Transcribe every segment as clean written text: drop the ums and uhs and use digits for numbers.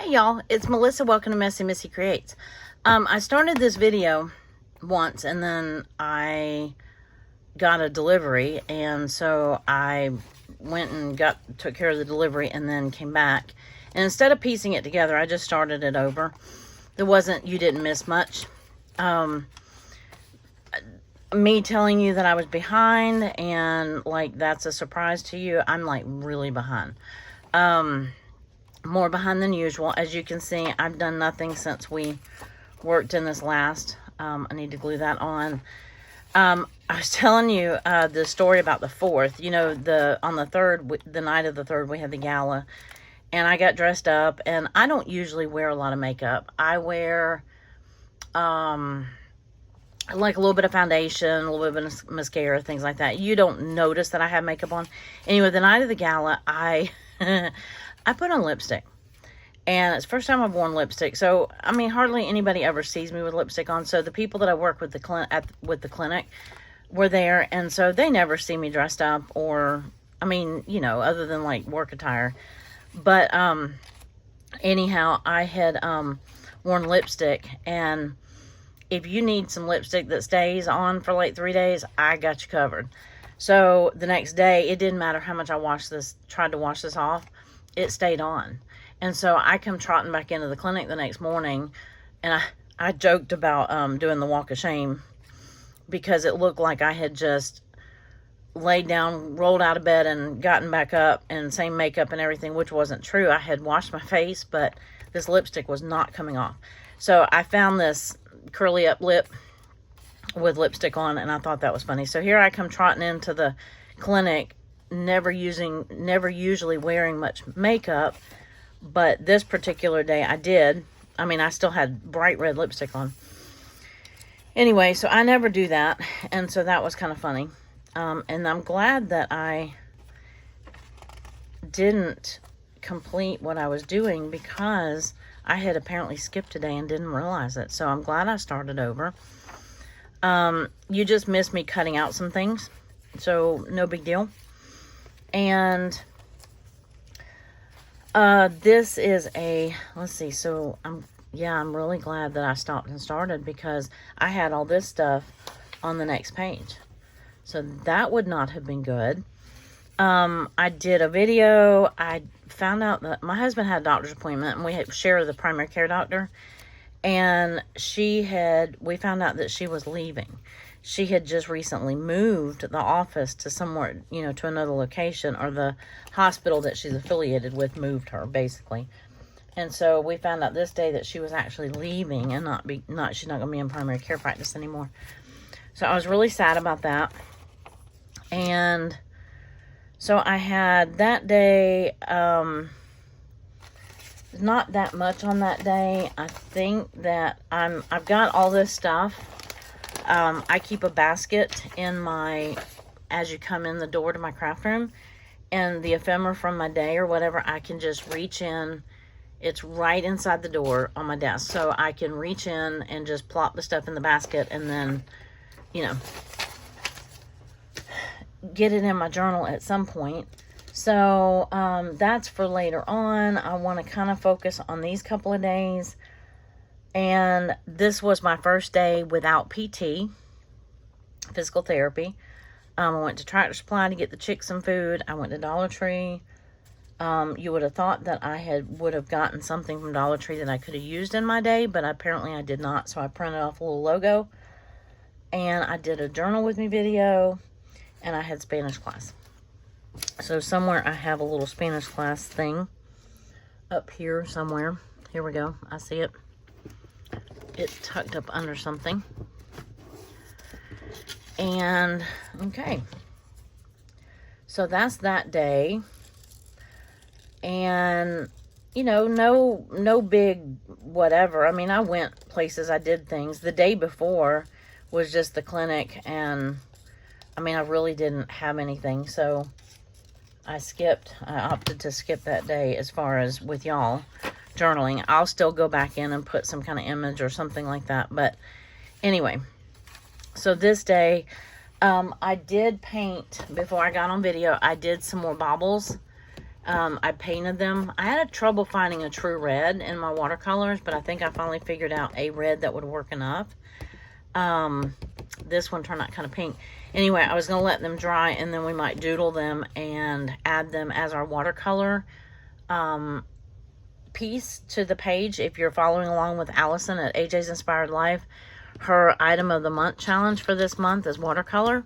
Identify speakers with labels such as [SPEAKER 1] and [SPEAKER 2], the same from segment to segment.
[SPEAKER 1] Hey y'all, it's Melissa. Welcome to Messy Missy Creates. I started this video once and then I got a delivery, and so I went and took care of the delivery and then came back. And instead of piecing it together, I just started it over. You didn't miss much. Me telling you that I was behind and like that's a surprise to you, I'm like really behind. More behind than usual. As you can see, I've done nothing since we worked in this last. I need to glue that on. I was telling you the story about the 4th. You know, on the 3rd, the night of the 3rd, we had the gala. And I got dressed up. And I don't usually wear a lot of makeup. I wear like a little bit of foundation, a little bit of mascara, things like that. You don't notice that I have makeup on. Anyway, the night of the gala, I put on lipstick. And it's the first time I've worn lipstick. So, I mean, hardly anybody ever sees me with lipstick on. So, the people that I work with with the clinic were there. And so, they never see me dressed up or, I mean, you know, other than like work attire. But, anyhow, I had worn lipstick. And if you need some lipstick that stays on for like 3 days, I got you covered. So, the next day, it didn't matter how much I tried to wash this off. It stayed on. And so I come trotting back into the clinic the next morning, and I joked about doing the walk of shame because it looked like I had just laid down, rolled out of bed, and gotten back up and same makeup and everything, which wasn't true. I had washed my face, but this lipstick was not coming off. So I found this curly up lip with lipstick on, and I thought that was funny. So here I come trotting into the clinic, never usually wearing much makeup, but this particular day I did. I mean, I still had bright red lipstick on. Anyway, so I never do that, and so that was kind of funny. And I'm glad that I didn't complete what I was doing because I had apparently skipped today and didn't realize it. So I'm glad I started over. You just missed me cutting out some things, so no big deal. And this is let's see, so I'm really glad that I stopped and started because I had all this stuff on the next page. So that would not have been good. I did a video. I found out that my husband had a doctor's appointment and we share the primary care doctor. And we found out that she was leaving. She had just recently moved the office to somewhere, you know, to another location, or the hospital that she's affiliated with moved her, basically. And so we found out this day that she was actually leaving and she's not going to be in primary care practice anymore. So I was really sad about that. And so I had that day, not that much on that day. I think that I've got all this stuff. I keep a basket as you come in the door to my craft room, and the ephemera from my day or whatever, I can just reach in. It's right inside the door on my desk, so I can reach in and just plop the stuff in the basket and then, you know, get it in my journal at some point. So that's for later on. I want to kind of focus on these couple of days. And this was my first day without PT, physical therapy. I went to Tractor Supply to get the chicks some food. I went to Dollar Tree. You would have thought that I would have gotten something from Dollar Tree that I could have used in my day, but apparently I did not. So I printed off a little logo. And I did a journal with me video. And I had Spanish class. So somewhere I have a little Spanish class thing up here somewhere. Here we go. I see it. It's tucked up under something. And, okay. So that's that day. And, you know, no big whatever. I mean, I went places, I did things. The day before was just the clinic, and, I mean, I really didn't have anything. So, I opted to skip that day as far as with y'all journaling. I'll still go back in and put some kind of image or something like that. But anyway, so this day, I did paint, before I got on video, I did some more baubles. I painted them. I had trouble finding a true red in my watercolors, but I think I finally figured out a red that would work enough. This one turned out kind of pink. Anyway, I was going to let them dry, and then we might doodle them and add them as our watercolor piece to the page. If you're following along with Allison at AJ's Inspired Life, her item of the month challenge for this month is watercolor.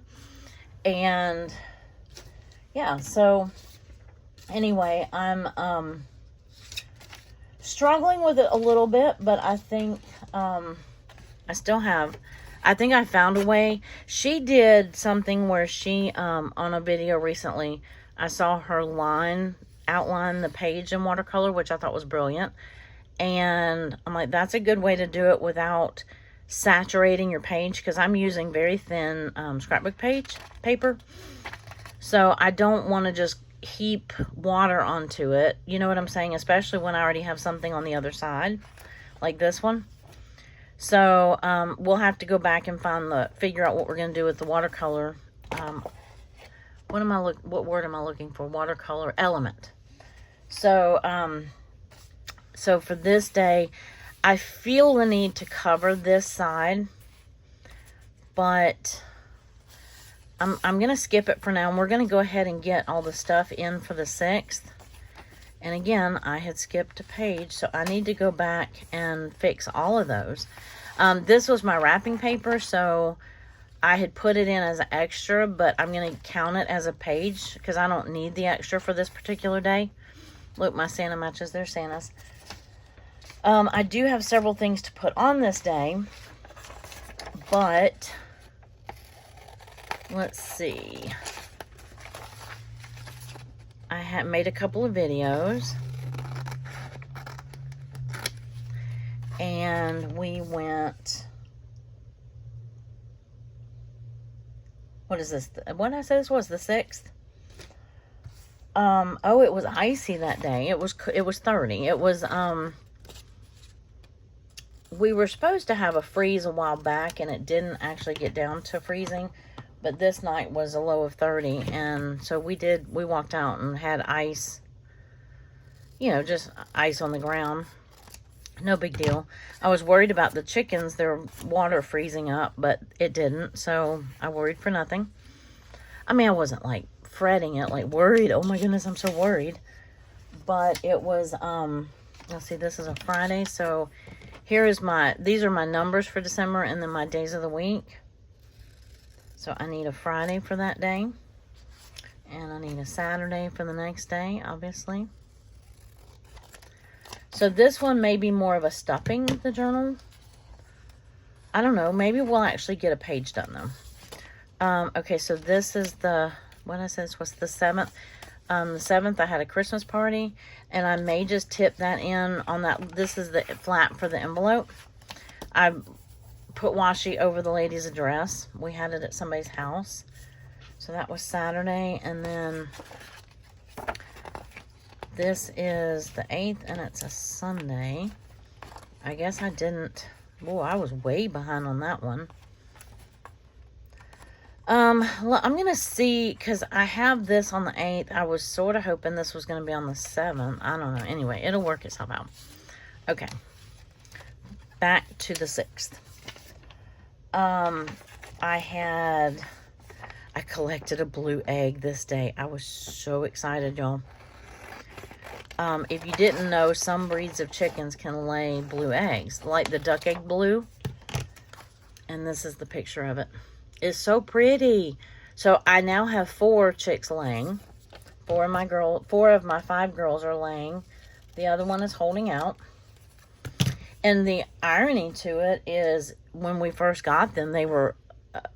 [SPEAKER 1] And yeah, so anyway, I'm struggling with it a little bit, but I think I think I found a way. She did something where she on a video recently, I saw her outline the page in watercolor, which I thought was brilliant. And I'm like, that's a good way to do it without saturating your page, because I'm using very thin scrapbook paper. So I don't want to just heap water onto it. You know what I'm saying? Especially when I already have something on the other side, like this one. So we'll have to go back and figure out what we're going to do with the watercolor. What word am I looking for? Watercolor element. So so for this day, I feel the need to cover this side, but I'm going to skip it for now, and we're going to go ahead and get all the stuff in for the 6th. And again, I had skipped a page, so I need to go back and fix all of those. This was my wrapping paper, so I had put it in as an extra, but I'm going to count it as a page because I don't need the extra for this particular day. Look, my Santa matches their Santas. I do have several things to put on this day, but let's see. I have made a couple of videos, and we went, what is this? What did I say this was? The 6th? Oh, it was icy that day. It was 30. It was, we were supposed to have a freeze a while back, and it didn't actually get down to freezing. But this night was a low of 30, and so we walked out and had ice, you know, just ice on the ground. No big deal. I was worried about the chickens, their water freezing up, but it didn't, so I worried for nothing. I mean, I wasn't, like, fretting it, like, worried. Oh, my goodness, I'm so worried. But it was, let's see, this is a Friday, so these are my numbers for December, and then my days of the week. So I need a Friday for that day, and I need a Saturday for the next day, obviously. So this one may be more of a stuffing with the journal. I don't know. Maybe we'll actually get a page done, though. Okay, so this is what I said, this was the 7th. The 7th, I had a Christmas party, and I may just tip that in on that. This is the flap for the envelope. I put washi over the lady's address. We had it at somebody's house. So that was Saturday. And then this is the 8th, and it's a Sunday. I guess I didn't. Oh, I was way behind on that one. I'm going to see, because I have this on the 8th. I was sort of hoping this was going to be on the 7th. I don't know. Anyway, it'll work itself out. Okay. Back to the 6th. I collected a blue egg this day. I was so excited, y'all. If you didn't know, some breeds of chickens can lay blue eggs, like the duck egg blue. And this is the picture of it. It's so pretty. So I now have 4 chicks laying. 4 of my 5 girls are laying. The other one is holding out. And the irony to it is, when we first got them, they were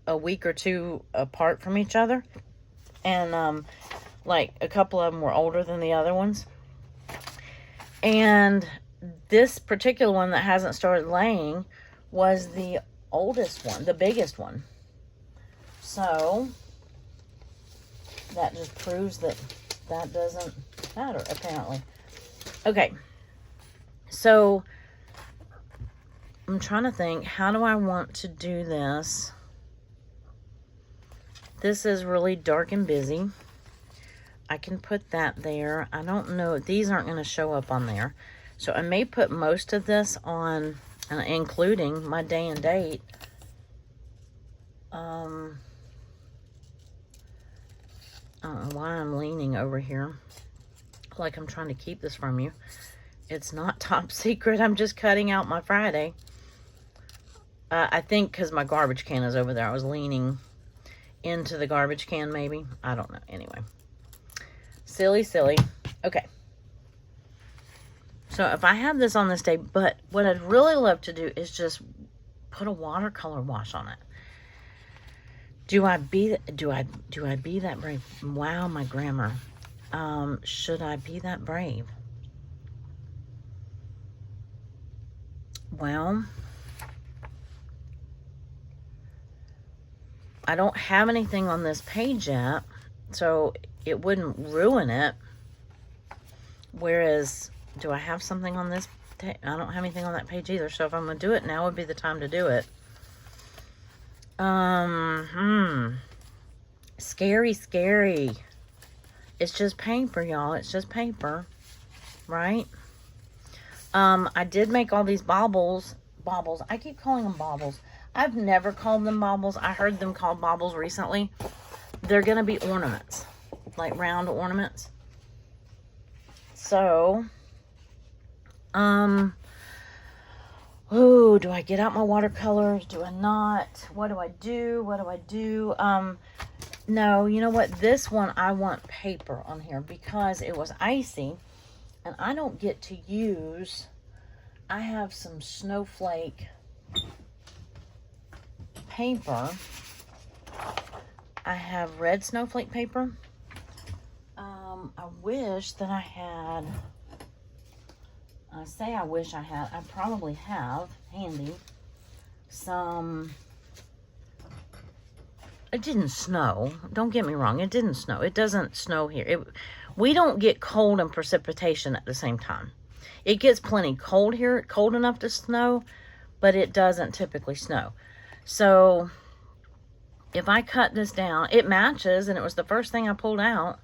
[SPEAKER 1] a week or 2 apart from each other. And, like, a couple of them were older than the other ones. And this particular one that hasn't started laying was the oldest one, the biggest one. So, that just proves that doesn't matter, apparently. Okay. So, I'm trying to think, how do I want to do this? This is really dark and busy. I can put that there. I don't know. These aren't going to show up on there. So I may put most of this on, including my day and date. I don't know why I'm leaning over here like I'm trying to keep this from you. It's not top secret. I'm just cutting out my Friday. I think because my garbage can is over there. I was leaning into the garbage can maybe. I don't know. Anyway. Silly. Okay. So if I have this on this day, but what I'd really love to do is just put a watercolor wash on it. Do I be that brave? Wow, my grammar. Should I be that brave? Well, I don't have anything on this page yet, so it wouldn't ruin it. Whereas, do I have something on this? I don't have anything on that page either. So if I'm gonna do it, now would be the time to do it. Scary. It's just paper, y'all. It's just paper, right? I did make all these baubles. I keep calling them baubles. I've never called them baubles. I heard them called baubles recently. They're going to be ornaments, like round ornaments. So, ooh, do I get out my watercolors? Do I not? What do I do? No, you know what? This one, I want paper on here because it was icy and I don't get to use, I have some snowflake paper. I have red snowflake paper. I wish that I had, I wish I had, I probably have handy some, it didn't snow. Don't get me wrong. It didn't snow. It doesn't snow here. We don't get cold and precipitation at the same time. It gets plenty cold here, cold enough to snow, but it doesn't typically snow. So if I cut this down, it matches, and it was the first thing I pulled out.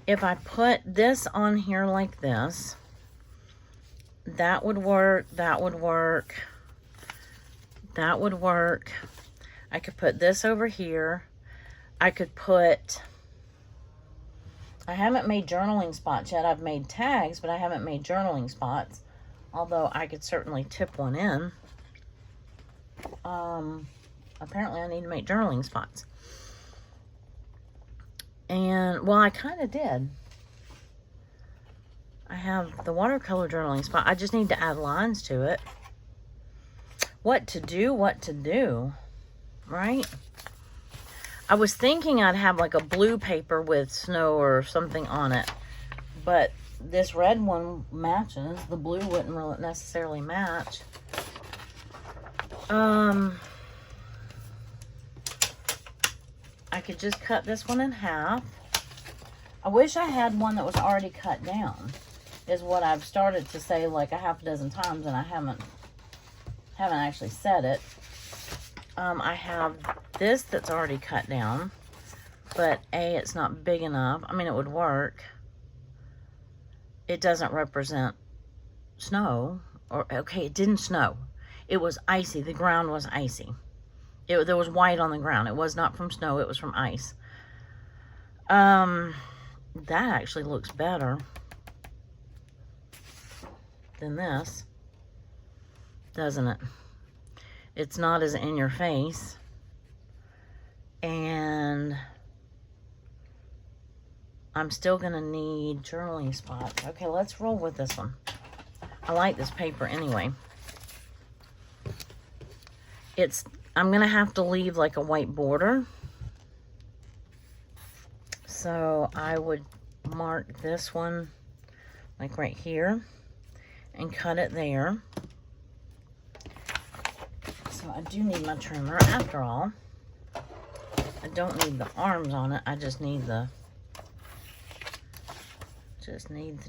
[SPEAKER 1] If I put this on here like this, that would work, that would work, that would work. I could put this over here. I could put, I haven't made journaling spots yet. I've made tags, but I haven't made journaling spots. Although I could certainly tip one in. Apparently I need to make journaling spots. And, well, I kind of did. I have the watercolor journaling spot. I just need to add lines to it. What to do, right? I was thinking I'd have like a blue paper with snow or something on it. But this red one matches. The blue wouldn't really necessarily match. I could just cut this one in half. I wish I had one that was already cut down, is what I've started to say like a half a dozen times, and I haven't actually said it. I have this that's already cut down, but it's not big enough. I mean, it would work. It doesn't represent snow. Or, okay, it didn't snow. It was icy. The ground was icy. There was white on the ground. It was not from snow. It was from ice. That actually looks better than this, doesn't it? It's not as in your face. And I'm still going to need journaling spots. Okay, let's roll with this one. I like this paper anyway. I'm going to have to leave like a white border. So I would mark this one like right here and cut it there. So I do need my trimmer after all. I don't need the arms on it. I just need the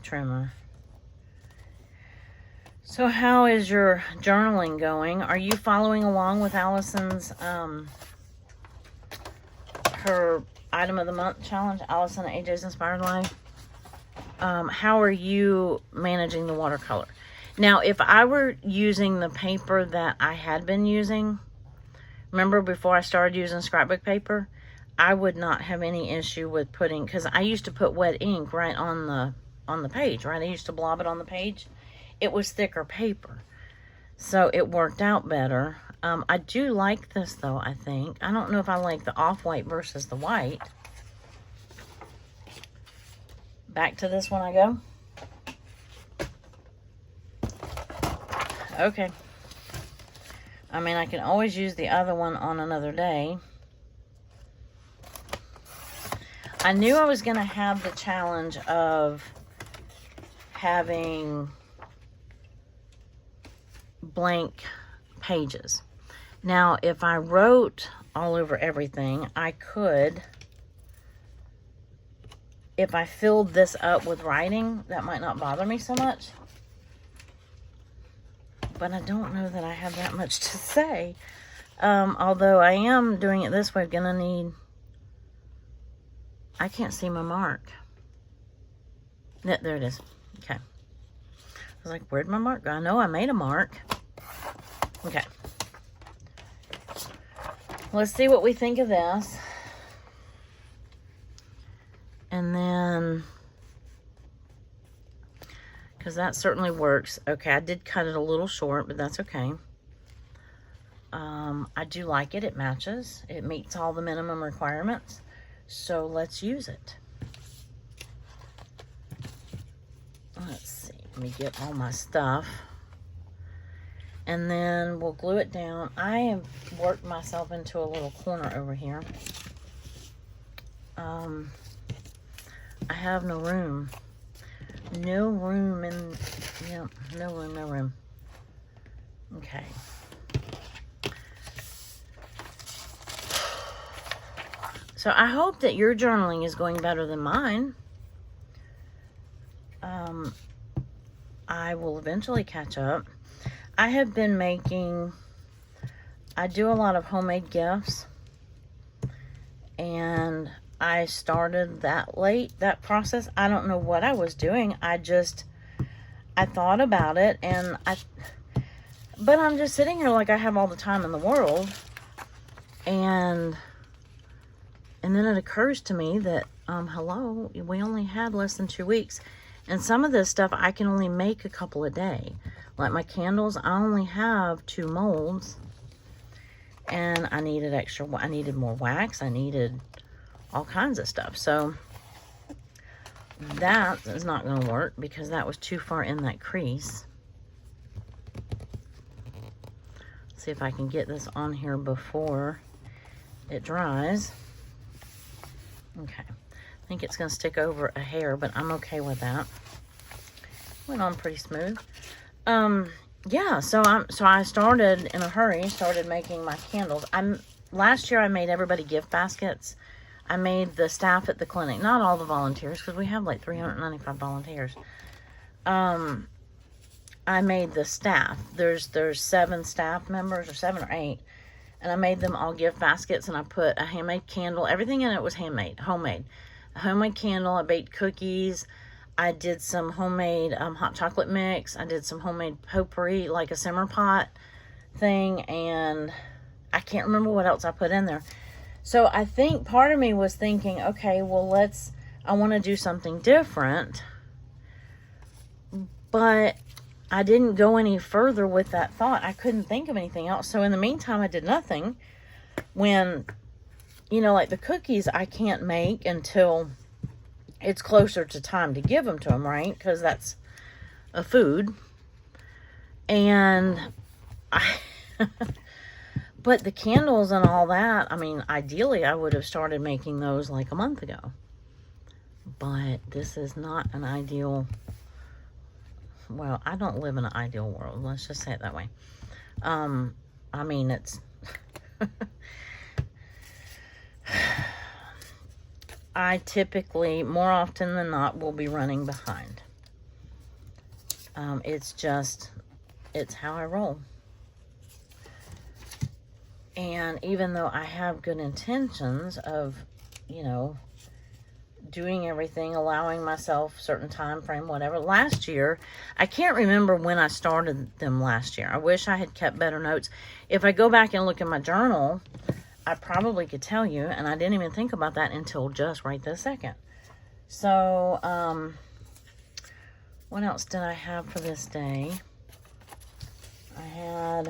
[SPEAKER 1] trimmer. So how is your journaling going? Are you following along with Allison's, her her item of the month challenge, Allison at AJ's Inspired Life. How are you managing the watercolor? Now, if I were using the paper that I had been using, remember before I started using scrapbook paper, I would not have any issue with putting, because I used to put wet ink right on the page, right? I used to blob it on the page. It was thicker paper, so it worked out better. I do like this though, I think. I don't know if I like the off-white versus the white. Back to this one I go. Okay. I mean, I can always use the other one on another day. I knew I was going to have the challenge of having blank pages. Now, if I wrote all over everything, I could, if I filled this up with writing, that might not bother me so much. But I don't know that I have that much to say. Although I am doing it this way, I'm gonna need, I can't see my mark. There it is. Okay. I was like, where'd my mark go? I know I made a mark. Okay. Let's see what we think of this. And then, because that certainly works. Okay, I did cut it a little short, but that's okay. I do like it. It matches. It meets all the minimum requirements. So let's use it. Let's see. Let me get all my stuff. And then we'll glue it down. I have worked myself into a little corner over here. I have no room. No room in, yeah, no room. Okay. So I hope that your journaling is going better than mine. I will eventually catch up. I have been making, I do a lot of homemade gifts, and I started that process. I don't know what I was doing. I thought about it, but I'm just sitting here like I have all the time in the world, and then it occurs to me that, hello, we only had less than 2 weeks, and some of this stuff I can only make a couple a day. Like my candles, I only have 2 molds, and I needed more wax. I needed all kinds of stuff. So that is not going to work because that was too far in that crease. See if I can get this on here before it dries. Okay. I think it's going to stick over a hair, but I'm okay with that. Went on pretty smooth. Yeah, so I started in a hurry, started making my candles. Last year I made everybody gift baskets. I made the staff at the clinic, not all the volunteers, because we have like 395 volunteers. I made the staff. There's 7 staff members, or 7 or 8, and I made them all gift baskets, and I put a handmade candle. Everything in it was homemade. A homemade candle. I baked cookies. I did some homemade hot chocolate mix. I did some homemade potpourri, like a simmer pot thing, and I can't remember what else I put in there. So I think part of me was thinking, okay, well, I want to do something different, but I didn't go any further with that thought. I couldn't think of anything else. So in the meantime, I did nothing. When, like the cookies, I can't make until it's closer to time to give them to them, right? Because that's a food. And but the candles and all that, I mean, ideally I would have started making those like a month ago. But this is not an ideal, well, I don't live in an ideal world. Let's just say it that way. I mean, it's I typically, more often than not, will be running behind. It's how I roll. And even though I have good intentions of you know, doing everything, allowing myself certain time frame, whatever. Last year, I can't remember when I started them last year. I wish I had kept better notes. If I go back and look in my journal, I probably could tell you, and I didn't even think about that until just right this second. So, what else did I have for this day? I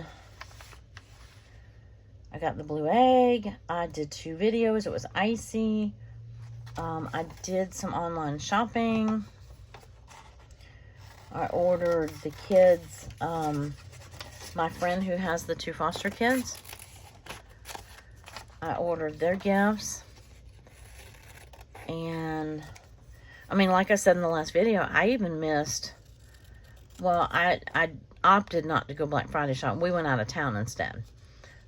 [SPEAKER 1] got the blue egg. I did 2 videos. It was icy. I did some online shopping. I ordered the kids, my friend who has the 2 foster kids, I ordered their gifts. And, I mean, like I said in the last video, I even missed, well, I opted not to go Black Friday shopping. We went out of town instead.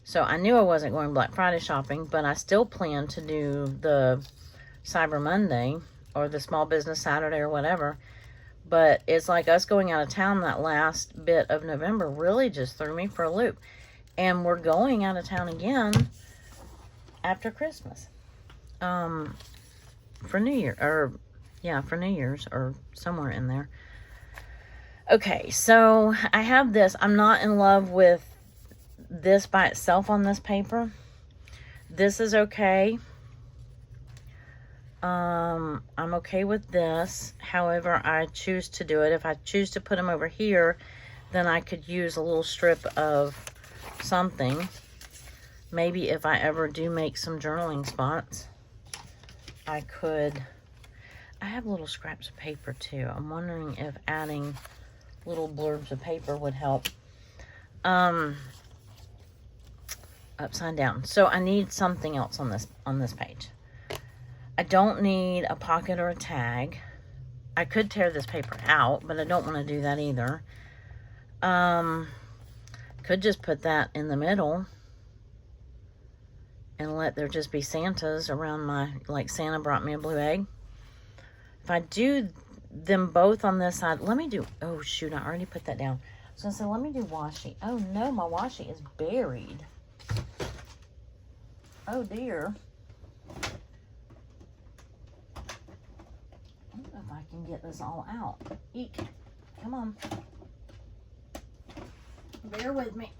[SPEAKER 1] So I knew I wasn't going Black Friday shopping, but I still planned to do the Cyber Monday or the Small Business Saturday or whatever. But it's like us going out of town that last bit of November really just threw me for a loop. And we're going out of town again after Christmas. For New Year, or yeah, for New Year's or somewhere in there. Okay, so I have this. I'm not in love with this by itself on this paper. This is okay. I'm okay with this. However, I choose to do it. If I choose to put them over here, then I could use a little strip of something. Maybe if I ever do make some journaling spots, I could. I have little scraps of paper too. I'm wondering if adding little blurbs of paper would help. Upside down. So I need something else on this page. I don't need a pocket or a tag. I could tear this paper out, but I don't want to do that either. Could just put that in the middle and let there just be Santas around my, like Santa brought me a blue egg. If I do them both on this side, let me do, oh shoot, I already put that down. So I said, let me do washi. Oh no, my washi is buried. Oh dear. I don't know if I can get this all out. Eek. Come on. Bear with me.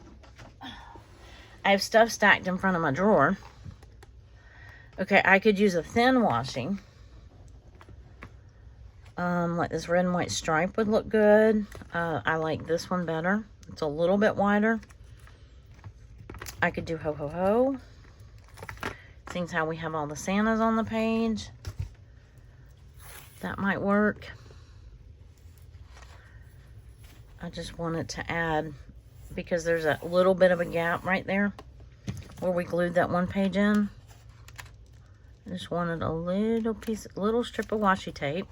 [SPEAKER 1] I have stuff stacked in front of my drawer. Okay, I could use a thin washi. Like this red and white stripe would look good. I like this one better. It's a little bit wider. I could do ho ho ho. Seeing how we have all the Santas on the page. That might work. I just wanted to add, because there's a little bit of a gap right there where we glued that one page in. I just wanted a little strip of washi tape.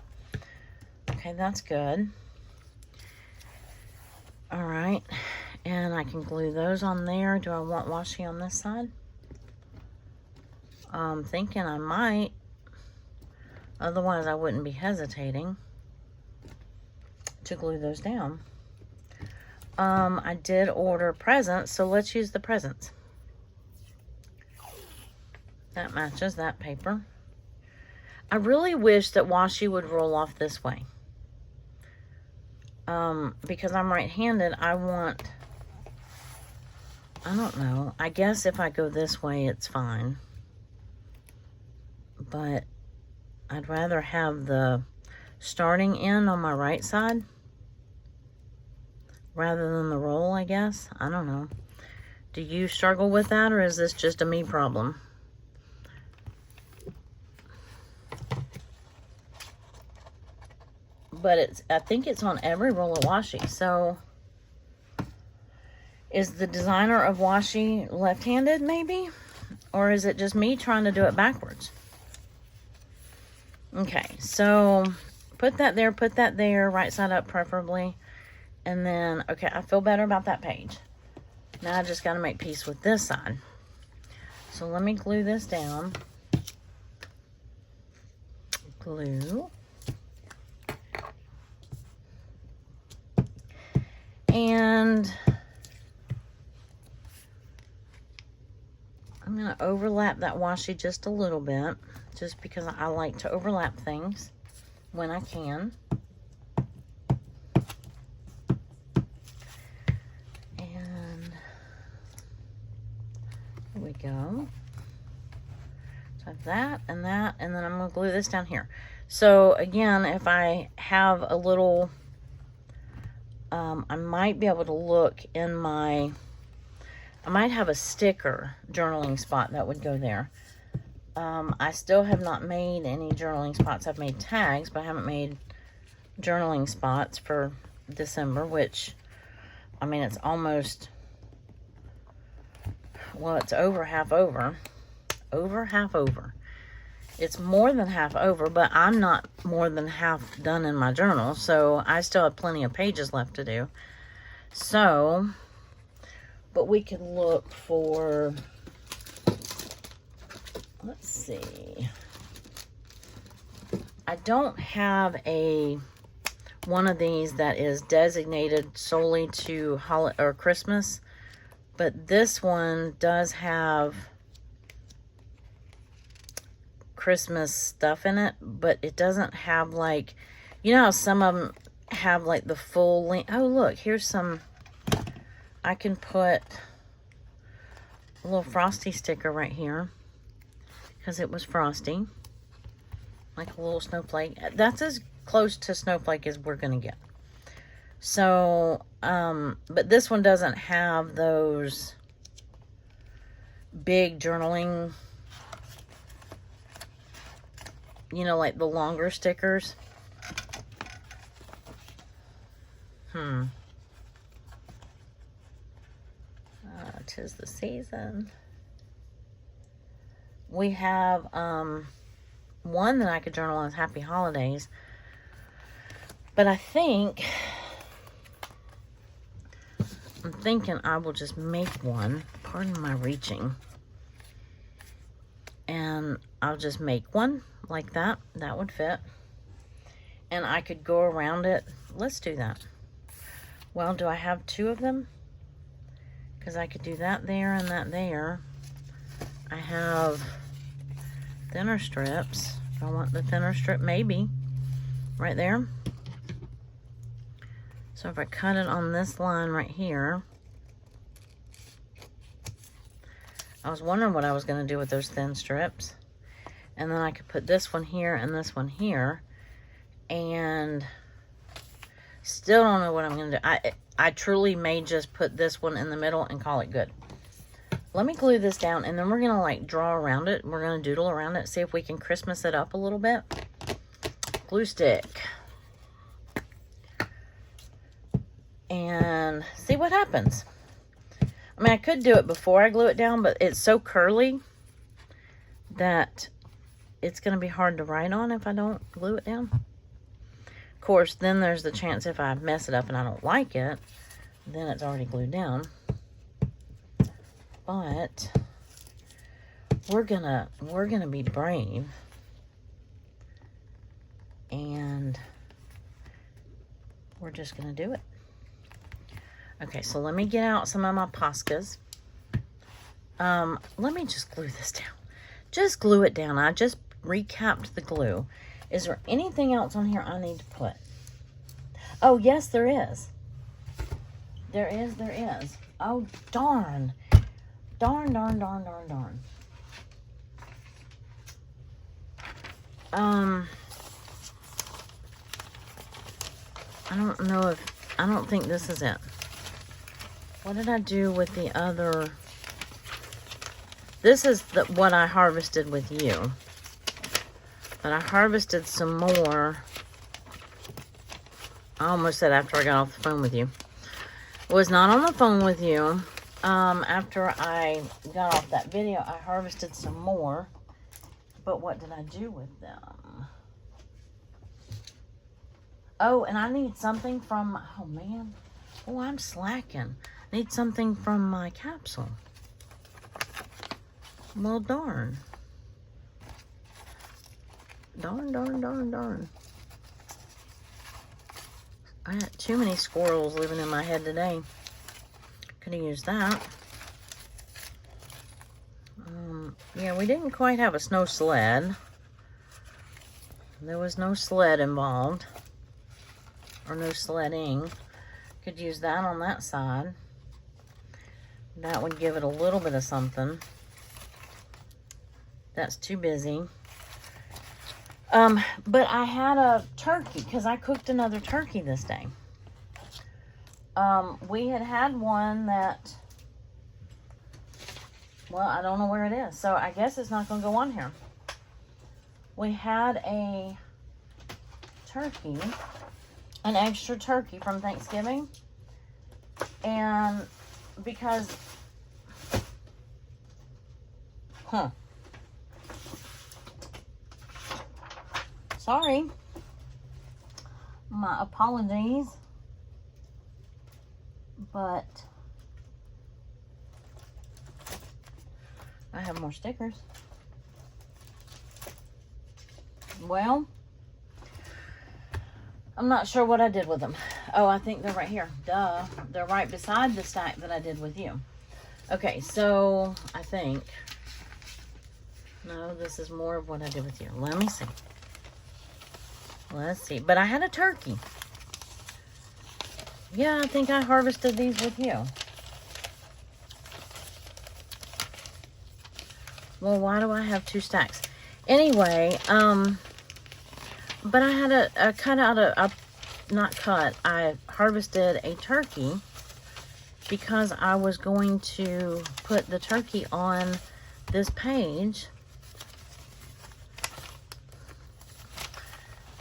[SPEAKER 1] Okay, that's good. All right, and I can glue those on there. Do I want washi on this side? I'm thinking I might. Otherwise, I wouldn't be hesitating to glue those down. I did order presents, so let's use the presents. That matches that paper. I really wish that washi would roll off this way. Because I'm right-handed, I don't know. I guess if I go this way, it's fine. But I'd rather have the starting end on my right side rather than the roll, I guess. I don't know. Do you struggle with that, or is this just a me problem? But I think it's on every roll of washi. So is the designer of washi left-handed maybe? Or is it just me trying to do it backwards? Okay, so put that there, right side up preferably. And then, okay, I feel better about that page. Now I just got to make peace with this side. So let me glue this down. Glue. And I'm going to to overlap that washi just a little bit, just because I like to overlap things when I can. And there we go. So that, and then I'm going to glue this down here. So again, if I have a little, I might be able to look in my, I might have a sticker journaling spot that would go there. I still have not made any journaling spots. I've made tags, but I haven't made journaling spots for December, which, I mean, it's almost, well, it's over half over. Over half over. It's more than half over, but I'm not more than half done in my journal, so I still have plenty of pages left to do. So, but we could look for, let's see. I don't have one of these that is designated solely to holiday or Christmas, but this one does have Christmas stuff in it, but it doesn't have, like, you know how some of them have like the full length. Oh, look, here's some, I can put a little frosty sticker right here because it was frosty, like a little snowflake. That's as close to snowflake as we're gonna get. So but this one doesn't have those big journaling, you know, like the longer stickers. 'Tis the season. We have one that I could journal on Happy Holidays, but I'm thinking I will just make one. Pardon my reaching. And I'll just make one like that. That would fit. And I could go around it. Let's do that. Well, do I have two of them? Because I could do that there and that there. I have thinner strips. If I want the thinner strip, maybe. Right there. So if I cut it on this line right here. I was wondering what I was going to do with those thin strips. And then I could put this one here and this one here. And still don't know what I'm going to do. I truly may just put this one in the middle and call it good. Let me glue this down, and then we're going to like draw around it. We're going to doodle around it, see if we can Christmas it up a little bit. Glue stick. And see what happens. I mean, I could do it before I glue it down, but it's so curly that it's going to be hard to write on if I don't glue it down. Of course, then there's the chance if I mess it up and I don't like it, then it's already glued down. But we're gonna be brave, and we're just gonna do it. Okay, so let me get out some of my Poscas. Let me just glue this down. Just glue it down. I just recapped the glue. Is there anything else on here I need to put? Oh, yes, there is. There is. Oh, darn. Darn. I don't think this is it. What did I do with the other? This is what I harvested with you. But I harvested some more. I almost said after I got off the phone with you. Was not on the phone with you. After I got off that video, I harvested some more. But what did I do with them? Oh, and I need something from, oh man. Oh, I'm slacking. I need something from my capsule. Well, darn. Darn. I had too many squirrels living in my head today. Could have used that. Yeah, we didn't quite have a snow sled. There was no sled involved. Or no sledding. Could use that on that side. That would give it a little bit of something. That's too busy. But I had a turkey because I cooked another turkey this day. We had one that, well, I don't know where it is. So I guess it's not going to go on here. We had a turkey, an extra turkey from Thanksgiving. And because, sorry, my apologies, but I have more stickers. Well, I'm not sure what I did with them. Oh, I think they're right here. Duh. They're right beside the stack that I did with you. Okay, so I think, no, this is more of what I did with you. Let me see. Let's see. But I had a turkey. Yeah, I think I harvested these with you. Well, why do I have two stacks? Anyway, but I had a cut out a, not cut, I harvested a turkey because I was going to put the turkey on this page.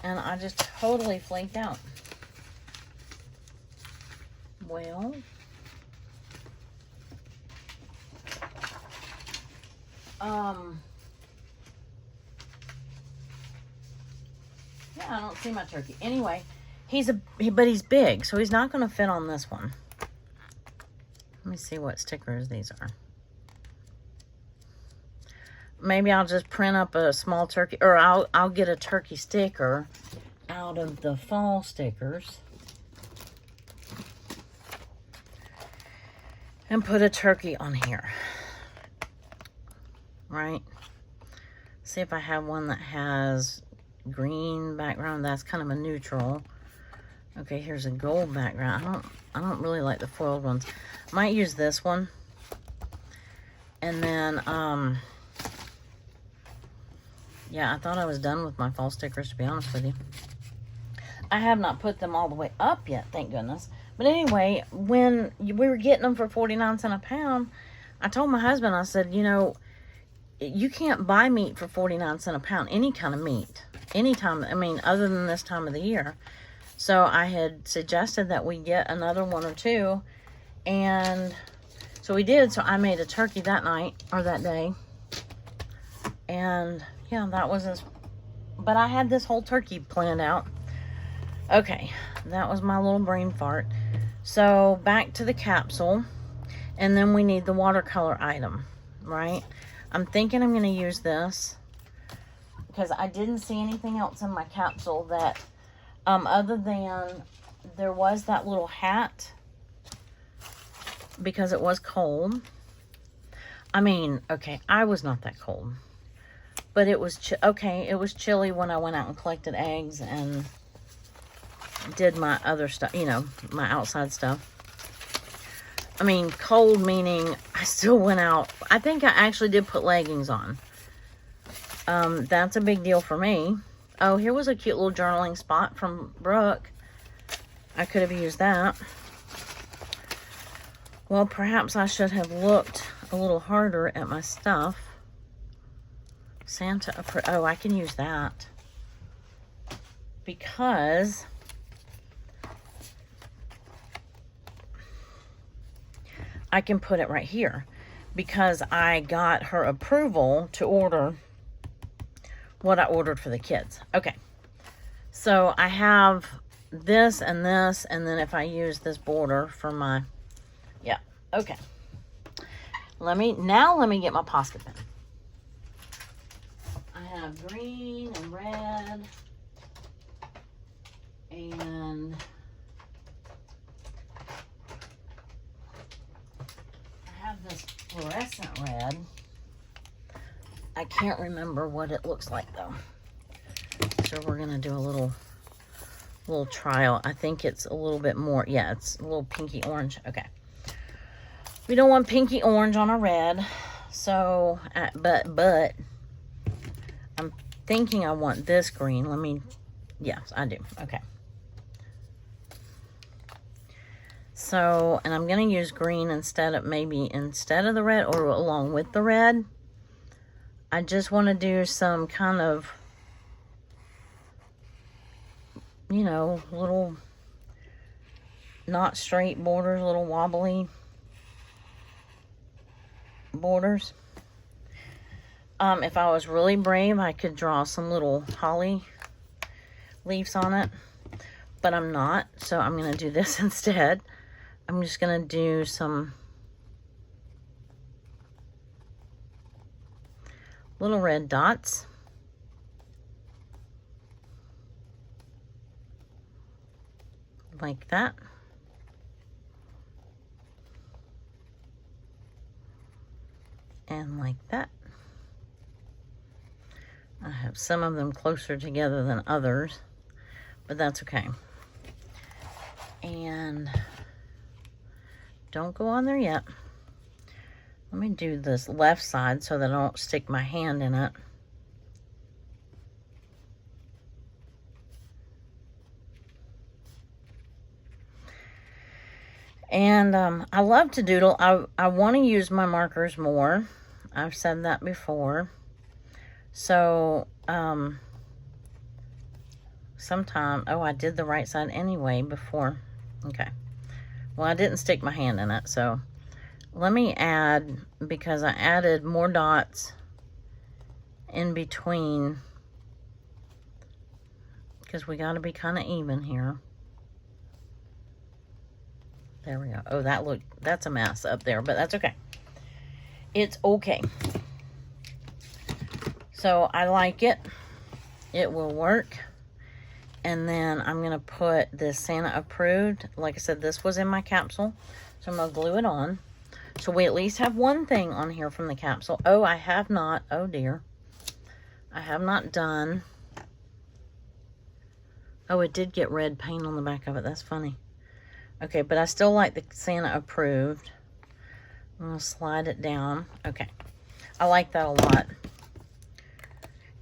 [SPEAKER 1] And I just totally flaked out. Well, yeah, I don't see my turkey. Anyway, but he's big, so he's not going to fit on this one. Let me see what stickers these are. Maybe I'll just print up a small turkey, or I'll get a turkey sticker out of the fall stickers and put a turkey on here. Right? See if I have one that has green background. That's kind of a neutral. Okay, here's a gold background. I don't really like the foiled ones. Might use this one. And then yeah, I thought I was done with my fall stickers, to be honest with you. I have not put them all the way up yet, thank goodness. But anyway, when we were getting them for 49 cents a pound, I told my husband, I said, you know, you can't buy meat for 49 cents a pound, any kind of meat, anytime, I mean, other than this time of the year. So I had suggested that we get another one or two, and so we did. So I made a turkey that night, or that day, and yeah, that was but I had this whole turkey planned out. Okay, that was my little brain fart. So back to the capsule, and then we need the watercolor item, right? I'm thinking I'm going to use this because I didn't see anything else in my capsule that, other than there was that little hat because it was cold. I mean, okay, I was not that cold, but it was, okay, it was chilly when I went out and collected eggs and did my other stuff, you know, my outside stuff. I mean, cold meaning I still went out. I think I actually did put leggings on. That's a big deal for me. Oh, here was a cute little journaling spot from Brooke. I could have used that. Well, perhaps I should have looked a little harder at my stuff. Santa, oh, I can use that. Because I can put it right here. Because I got her approval to order what I ordered for the kids. Okay. So I have this, and then if I use this border for my, yeah, okay. Let me get my Posca pen. I have green and red, and I have this fluorescent red. can't remember what it looks like though. So we're gonna do a little trial. I think it's a little bit more, yeah, it's a little pinky orange. Okay. We don't want pinky orange on our red. So, but I'm thinking I want this green. Yes, I do. Okay. So, and I'm going to use green instead of the red or along with the red. I just want to do some kind of, you know, little not straight borders, little wobbly borders. If I was really brave, I could draw some little holly leaves on it, but I'm not, so I'm going to do this instead. I'm just going to do some little red dots. Like that. And like that. I have some of them closer together than others, but that's okay. And don't go on there yet. Let me do this left side so that I don't stick my hand in it. And I love to doodle. I want to use my markers more. I've said that before. So, sometime, oh, I did the right side anyway before. Okay. Well, I didn't stick my hand in it, so let me add, because I added more dots in between, because we got to be kind of even here. There we go. Oh, that's a mess up there, but that's okay. It's okay. So I like it. It will work. And then I'm going to put this Santa approved. Like I said, this was in my capsule. So I'm going to glue it on. So we at least have one thing on here from the capsule. Oh, I have not. Oh, dear. I have not done. Oh, it did get red paint on the back of it. That's funny. Okay, but I still like the Santa approved. I'm going to slide it down. Okay. I like that a lot.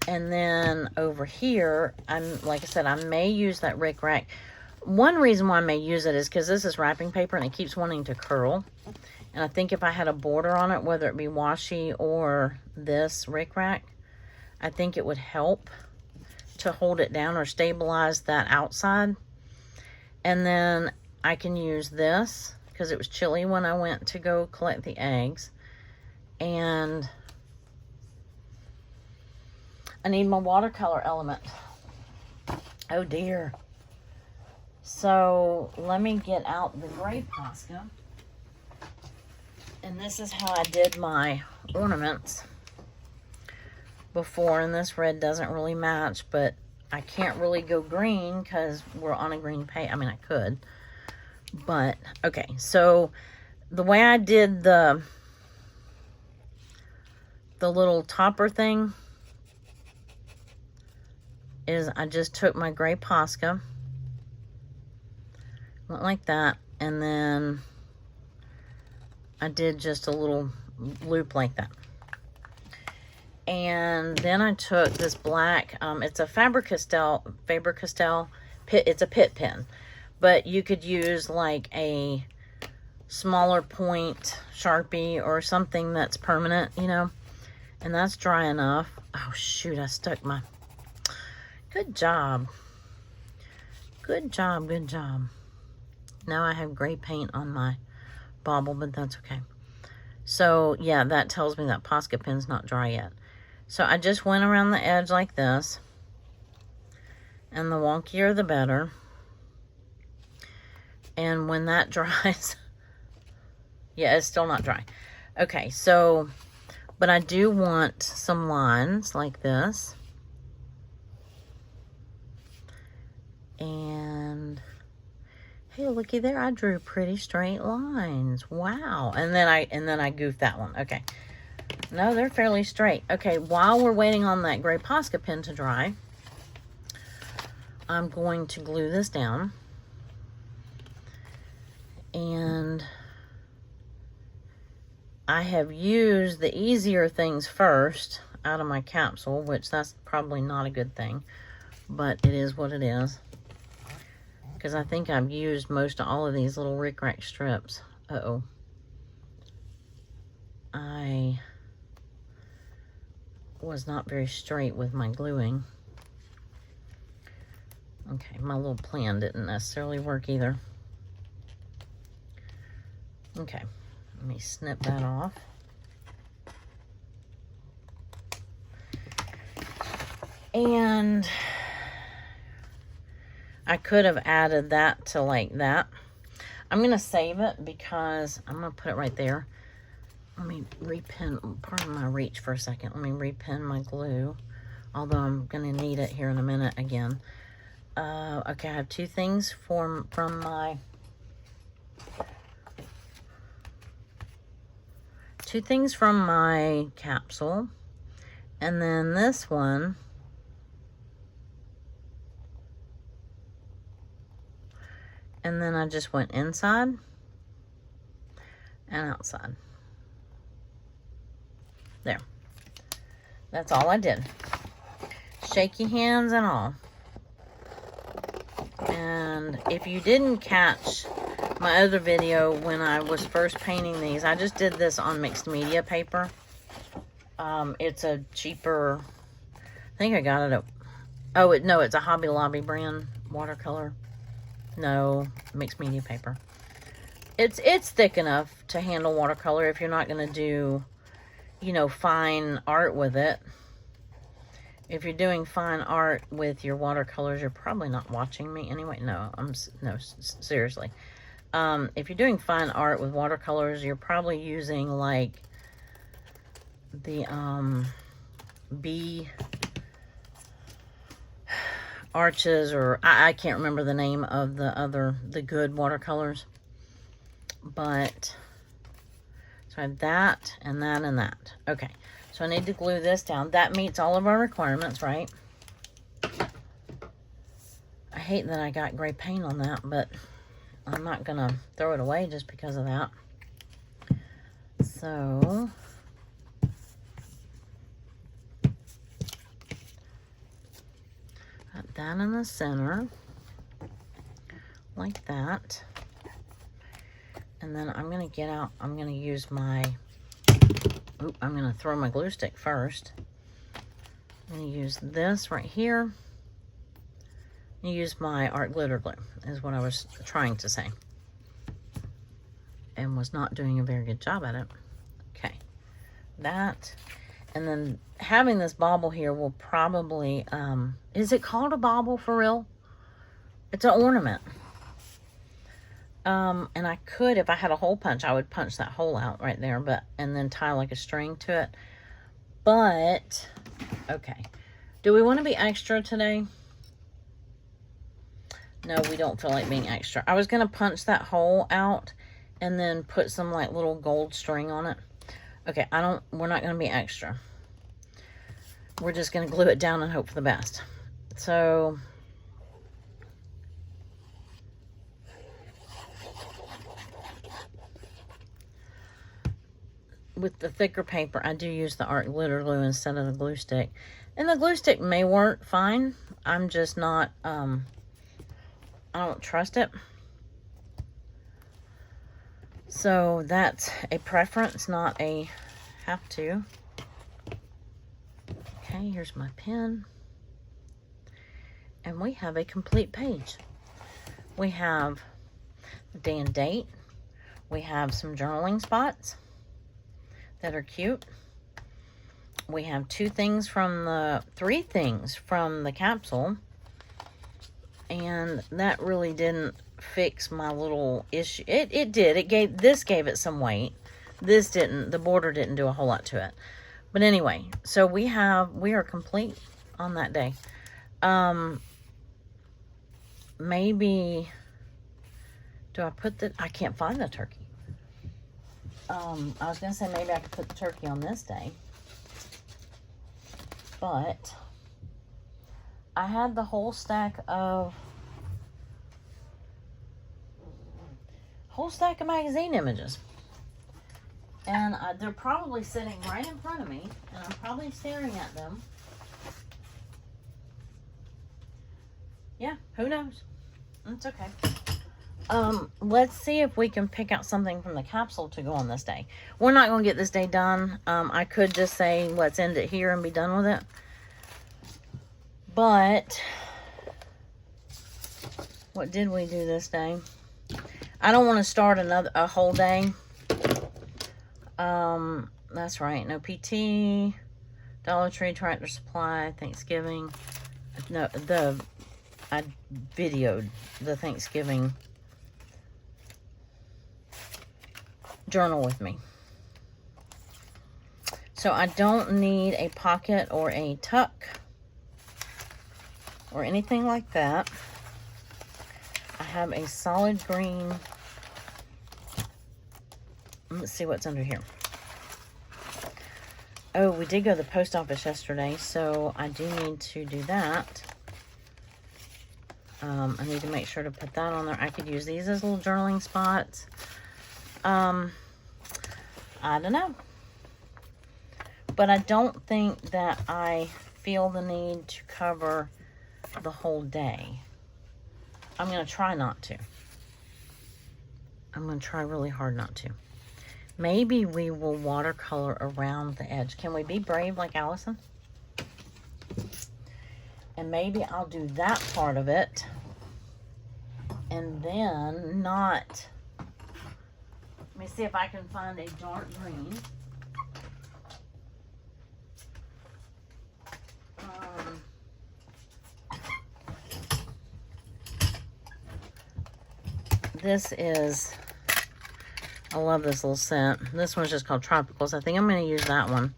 [SPEAKER 1] And then over here, like I said, I may use that Rick Rack. One reason why I may use it is because this is wrapping paper and it keeps wanting to curl. And I think if I had a border on it, whether it be washi or this Rick Rack, I think it would help to hold it down or stabilize that outside. And then I can use this because it was chilly when I went to go collect the eggs. And I need my watercolor element. Oh dear. So let me get out the gray Posca. And this is how I did my ornaments before. And this red doesn't really match, but I can't really go green because we're on a green page. I mean, I could. But, okay. So the way I did the little topper thing is I just took my gray Posca, went like that, and then I did just a little loop like that. And then I took this black, it's a Faber-Castell pit, it's a pit pen, but you could use like a smaller point Sharpie or something that's permanent, you know, and that's dry enough. Oh shoot, I stuck my... Good job. Good job, good job. Now I have gray paint on my bauble, but that's okay. So, yeah, that tells me that Posca pen's not dry yet. So, I just went around the edge like this. And the wonkier, the better. And when that dries... yeah, it's still not dry. Okay, so... but I do want some lines like this. And hey, looky there, I drew pretty straight lines. Wow. And then I goofed that one. Okay. No, they're fairly straight. Okay, while we're waiting on that gray Posca pen to dry, I'm going to glue this down. And I have used the easier things first out of my capsule, which that's probably not a good thing, but it is what it is. Because I think I've used most of all of these little rickrack strips. Uh-oh. I was not very straight with my gluing. Okay, my little plan didn't necessarily work either. Okay, let me snip that off. And I could have added that to like that. I'm going to save it because I'm going to put it right there. Let me repin, pardon my reach for a second. Let me repin my glue, although I'm going to need it here in a minute again. Okay, I have two things from my capsule, and then this one, and then I just went inside and outside. There. That's all I did. Shaky hands and all. And if you didn't catch my other video when I was first painting these, I just did this on mixed media paper. It's a cheaper, I think I got it at, no, it's a Hobby Lobby brand watercolor. No, mixed media paper. It's thick enough to handle watercolor if you're not going to do, you know, fine art with it. If you're doing fine art with your watercolors, you're probably not watching me anyway. No, seriously. If you're doing fine art with watercolors, you're probably using like the bee arches, or I can't remember the name of the good watercolors. But so I have that and that and that. Okay, so I need to glue this down. That meets all of our requirements, right? I hate that I got gray paint on that, but I'm not gonna throw it away just because of that. So got that in the center, like that. And then I'm gonna get out, I'm gonna use my, I'm gonna throw my glue stick first. I'm gonna use this right here. Use my art glitter glue, is what I was trying to say. And was not doing a very good job at it. Okay, that. And then having this bauble here will probably, is it called a bauble for real? It's an ornament. And I could, if I had a hole punch, I would punch that hole out right there, but, and then tie like a string to it. But, okay. Do we want to be extra today? No, we don't feel like being extra. I was going to punch that hole out and then put some like little gold string on it. Okay, we're not going to be extra. We're just going to glue it down and hope for the best. So, with the thicker paper, I do use the art glitter glue instead of the glue stick. And the glue stick may work fine. I'm just not, I don't trust it. So that's a preference, not a have to. Okay, here's my pen. And we have a complete page. We have the day and date. We have some journaling spots that are cute. We have three things from the capsule. And that really didn't fix my little issue. It did. This gave it some weight. This didn't. The border didn't do a whole lot to it. But anyway, so we are complete on that day. Maybe, do I put I can't find the turkey. I was going to say maybe I could put the turkey on this day. But I had the whole stack of magazine images. And they're probably sitting right in front of me, and I'm probably staring at them. Yeah, who knows? It's okay. Let's see if we can pick out something from the capsule to go on this day. We're not going to get this day done. I could just say, let's end it here and be done with it. But, what did we do this day? I don't want to start a whole day. That's right. No PT, Dollar Tree, Tractor Supply, Thanksgiving. No, I videoed the Thanksgiving journal with me. So I don't need a pocket or a tuck or anything like that. I have a solid green. Let's see what's under here. Oh, we did go to the post office yesterday, so I do need to do that. I need to make sure to put that on there. I could use these as little journaling spots. I don't know. But I don't think that I feel the need to cover the whole day. I'm going to try not to. I'm going to try really hard not to. Maybe we will watercolor around the edge. Can we be brave like Allison? And maybe I'll do that part of it. And then not... Let me see if I can find a dark green. This is... I love this little scent. This one's just called Tropicals. I think I'm going to use that one.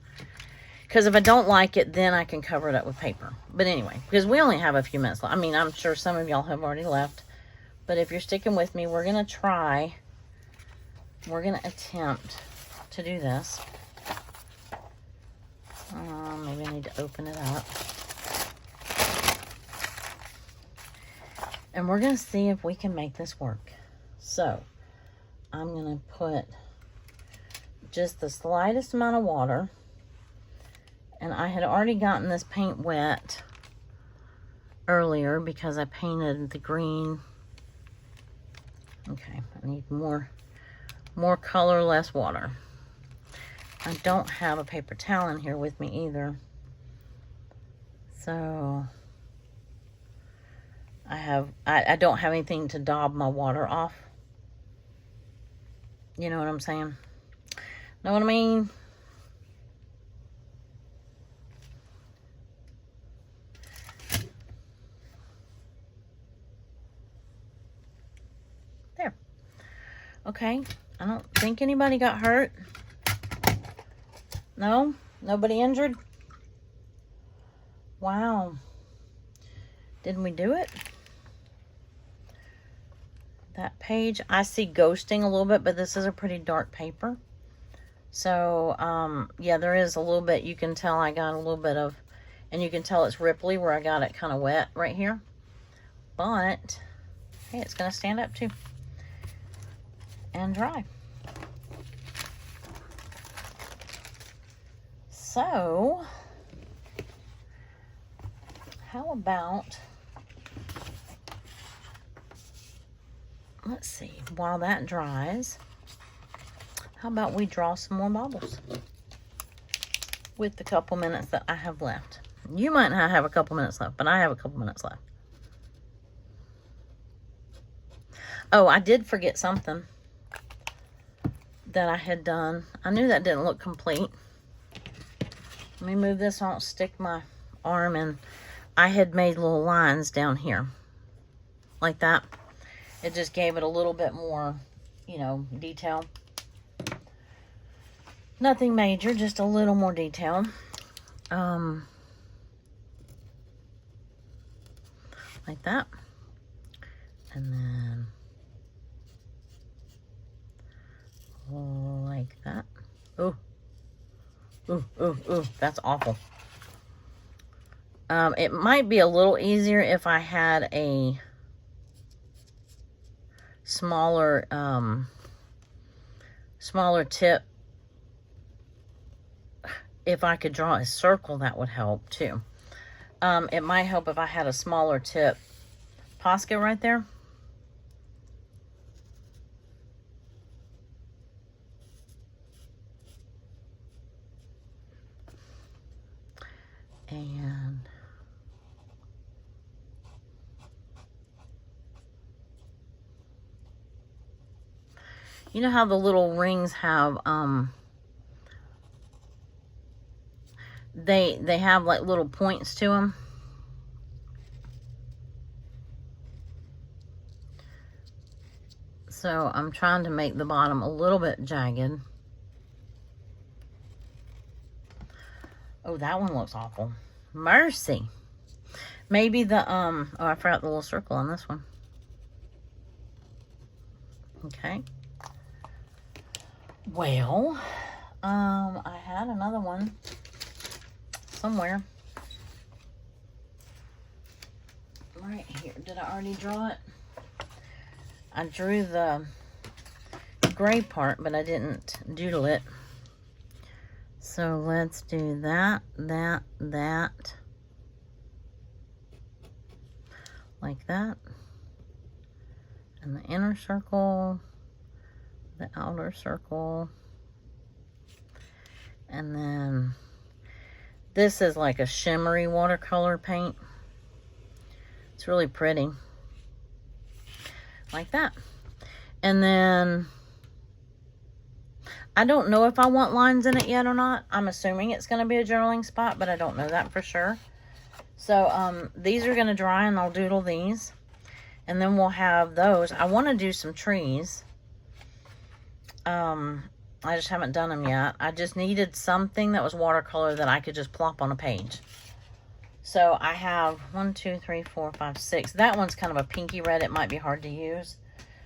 [SPEAKER 1] Because if I don't like it, then I can cover it up with paper. But anyway, because we only have a few minutes left. I mean, I'm sure some of y'all have already left. But if you're sticking with me, we're going to try. We're going to attempt to do this. Maybe I need to open it up. And we're going to see if we can make this work. So, I'm going to put just the slightest amount of water. And I had already gotten this paint wet earlier because I painted the green. Okay, I need more color, less water. I don't have a paper towel in here with me either. So, I don't have anything to daub my water off. You know what I'm saying? Know what I mean? There. Okay. I don't think anybody got hurt. No? Nobody injured? Wow. Didn't we do it? That page, I see ghosting a little bit, but this is a pretty dark paper. So, yeah, there is a little bit, you can tell I got a little bit of, and you can tell it's ripply where I got it kind of wet right here. But, hey, it's going to stand up too. And dry. So, how about... Let's see, while that dries, how about we draw some more bubbles with the couple minutes that I have left. You might not have a couple minutes left, but I have a couple minutes left. Oh, I did forget something that I had done. I knew that didn't look complete. Let me move this so I don't stick my arm in. I had made little lines down here, like that. It just gave it a little bit more, you know, detail. Nothing major, just a little more detail. Like that. And then like Ooh, ooh, ooh, that's awful. It might be a little easier if I had a smaller, smaller tip. If I could draw a circle, that would help too. It might help if I had a smaller tip Posca right there. And you know how the little rings have, they have like little points to them. So I'm trying to make the bottom a little bit jagged. Oh, that one looks awful. Mercy. Maybe the, oh, I forgot the little circle on this one. Okay. Well, I had another one somewhere. Right here. Did I already draw it? I drew the gray part, but I didn't doodle it. So let's do that, that. Like that. And the inner circle, the outer circle. And then this is like a shimmery watercolor paint. It's really pretty. Like that. And then I don't know if I want lines in it yet or not. I'm assuming it's going to be a journaling spot, but I don't know that for sure. So these are going to dry and I'll doodle these. And then we'll have those. I want to do some trees. I just haven't done them yet. I just needed something that was watercolor that I could just plop on a page. So I have 1, 2, 3, 4, 5, 6. That one's kind of a pinky red. It might be hard to use.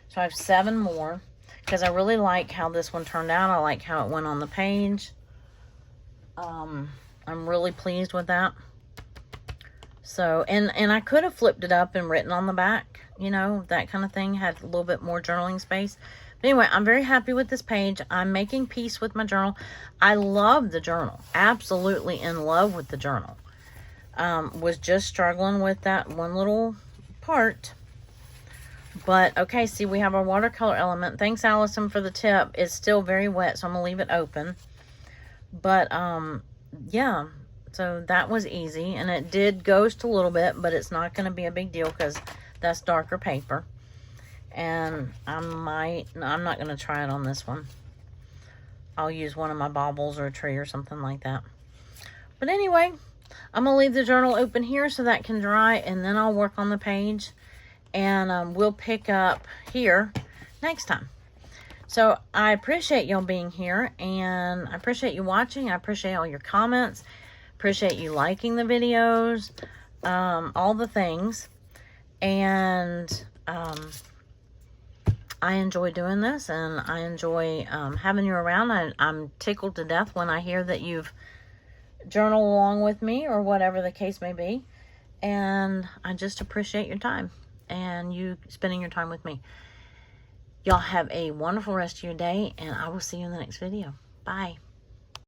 [SPEAKER 1] So I have 7 more because I really like how this one turned out. I like how it went on the page. I'm really pleased with that. So, and I could have flipped it up and written on the back, you know, that kind of thing. Had a little bit more journaling space. But anyway, I'm very happy with this page. I'm making peace with my journal. I love the journal. Absolutely in love with the journal. Was just struggling with that one little part. But, okay, see, we have our watercolor element. Thanks, Allison, for the tip. It's still very wet, so I'm going to leave it open. But, yeah, so that was easy. And it did ghost a little bit, but it's not going to be a big deal because that's darker paper. And I'm not going to try it on this one. I'll use one of my baubles or a tree or something like that. But anyway, I'm going to leave the journal open here so that can dry, and then I'll work on the page. And we'll pick up here next time. So I appreciate y'all being here, and I appreciate you watching. I appreciate all your comments. Appreciate you liking the videos, all the things. And I enjoy doing this, and I enjoy having you around. I'm tickled to death when I hear that you've journaled along with me or whatever the case may be. And I just appreciate your time and you spending your time with me. Y'all have a wonderful rest of your day, and I will see you in the next video. Bye.